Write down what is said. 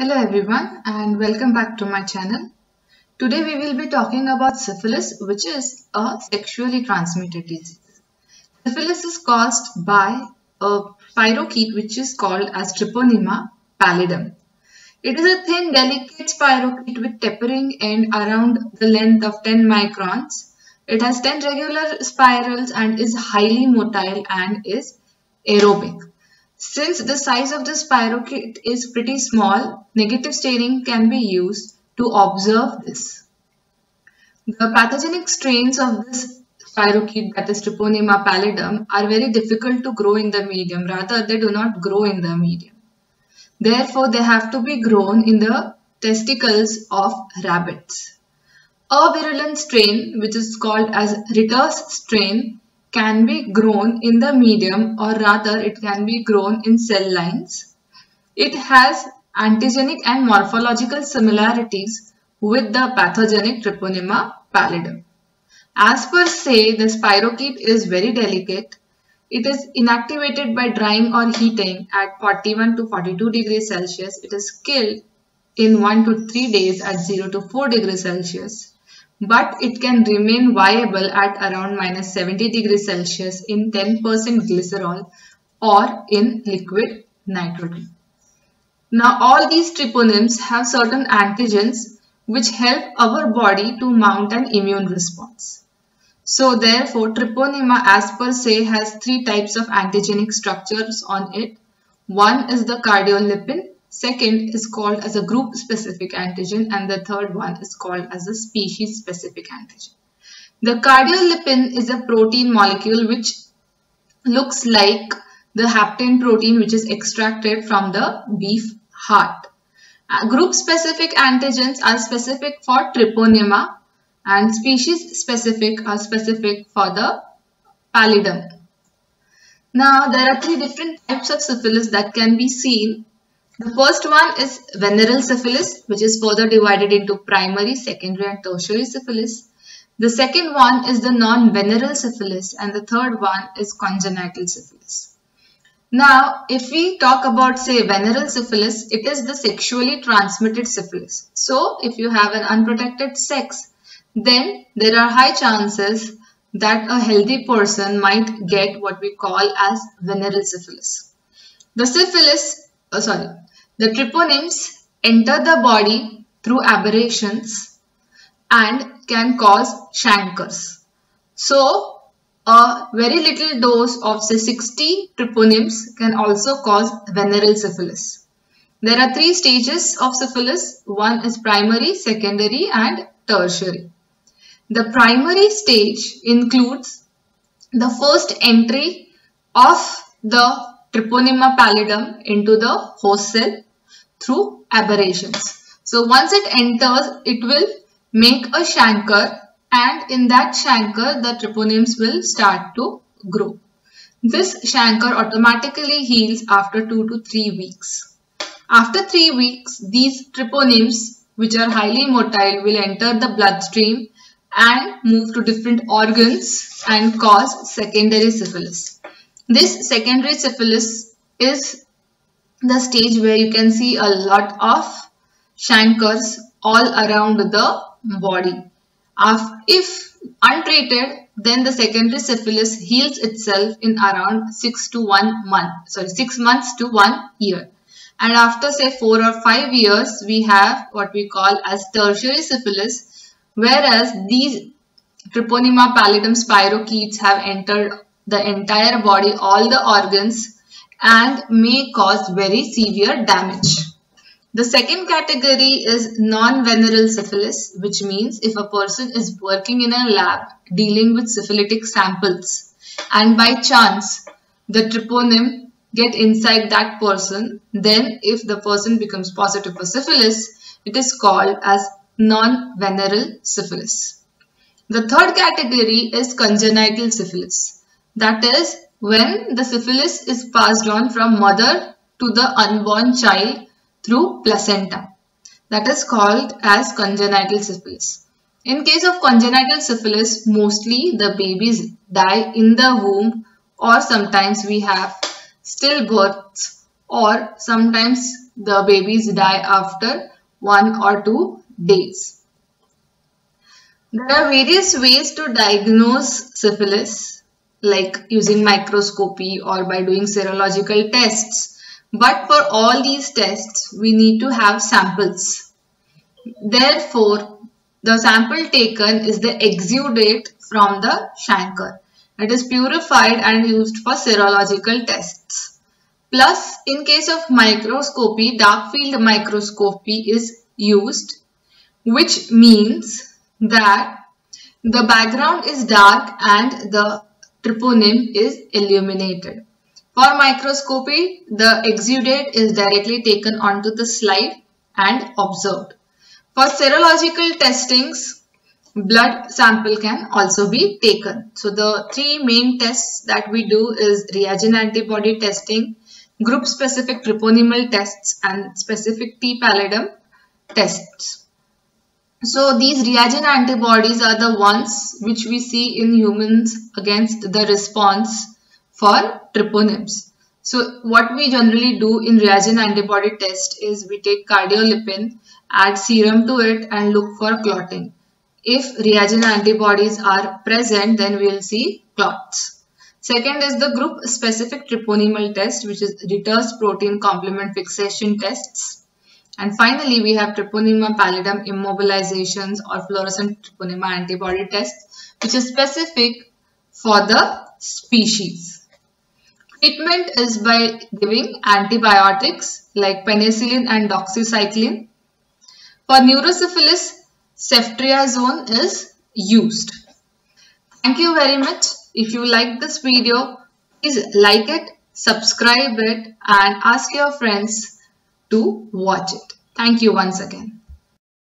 Hello everyone and welcome back to my channel. Today we will be talking about syphilis, which is a sexually transmitted disease. Syphilis is caused by a spirochete which is called as Treponema pallidum. It is a thin, delicate spirochete with tapering end around the length of 10 microns. It has 10 regular spirals and is highly motile and is aerobic. Since the size of the spirochete is pretty small, negative staining can be used to observe this. The pathogenic strains of this spirochete, that is Treponema pallidum, are very difficult to grow in the medium. Rather, they do not grow in the medium. Therefore, they have to be grown in the testicles of rabbits. A virulent strain, which is called as Ritter's strain, can be grown in the medium, or rather it can be grown in cell lines. It has antigenic and morphological similarities with the pathogenic Treponema pallidum. As per se, the spirochete is very delicate. It is inactivated by drying or heating at 41 to 42 degrees Celsius. It is killed in 1 to 3 days at 0 to 4 degrees Celsius. But it can remain viable at around minus 70 degrees Celsius in 10% glycerol or in liquid nitrogen. Now all these treponemes have certain antigens which help our body to mount an immune response. So therefore Treponema as per se has three types of antigenic structures on it. One is the cardiolipin. Second is called as a group specific antigen, and the third one is called as a species specific antigen. The cardiolipin is a protein molecule which looks like the hapten protein which is extracted from the beef heart. Group specific antigens are specific for Treponema and species specific are specific for the pallidum. Now there are three different types of syphilis that can be seen. The first one is venereal syphilis, which is further divided into primary, secondary and tertiary syphilis. The second one is the non-venereal syphilis, and the third one is congenital syphilis. Now, if we talk about, say, venereal syphilis, it is the sexually transmitted syphilis. So, if you have an unprotected sex, then there are high chances that a healthy person might get what we call as venereal syphilis. The treponemes enter the body through aberrations and can cause chancres. So, a very little dose of say 60 treponemes can also cause venereal syphilis. There are three stages of syphilis. One is primary, secondary and tertiary. The primary stage includes the first entry of the Treponema pallidum into the host cell through aberrations. So once it enters, it will make a chancre, and in that chancre the treponemes will start to grow. This chancre automatically heals after 2 to 3 weeks. After 3 weeks, these treponemes, which are highly motile, will enter the bloodstream and move to different organs and cause secondary syphilis. This secondary syphilis is the stage where you can see a lot of chancres all around the body. If untreated, then the secondary syphilis heals itself in around 6 months to 1 year. And after say 4 or 5 years, we have what we call as tertiary syphilis, whereas these Treponema pallidum spirochetes have entered the entire body, all the organs, and may cause very severe damage. The second category is non-venereal syphilis, which means if a person is working in a lab dealing with syphilitic samples and by chance the treponeme get inside that person, then if the person becomes positive for syphilis, it is called as non-venereal syphilis. The third category is congenital syphilis. That is when the syphilis is passed on from mother to the unborn child through placenta. That is called as congenital syphilis. In case of congenital syphilis, mostly the babies die in the womb, or sometimes we have stillbirths, or sometimes the babies die after 1 or 2 days. There are various ways to diagnose syphilis, like using microscopy or by doing serological tests. But for all these tests, we need to have samples. Therefore, the sample taken is the exudate from the chancre. It is purified and used for serological tests. Plus, in case of microscopy, dark field microscopy is used, which means that the background is dark and the troponin is illuminated. For microscopy, the exudate is directly taken onto the slide and observed. For serological testings, blood sample can also be taken. So the three main tests that we do is reagent antibody testing, group specific troponimal tests, and specific T pallidum tests. So these reagent antibodies are the ones which we see in humans against the response for troponims. So what we generally do in reagent antibody test is we take cardiolipin, add serum to it and look for clotting. If reagent antibodies are present, then we will see clots. Second is the group specific troponimal test, which is Ritter's protein complement fixation tests. And finally, we have Treponema pallidum immobilizations or fluorescent treponema antibody tests, which is specific for the species. Treatment is by giving antibiotics like penicillin and doxycycline. For neurosyphilis, ceftriaxone is used. Thank you very much. If you like this video, please like it, subscribe it, and ask your friends to watch it. Thank you once again.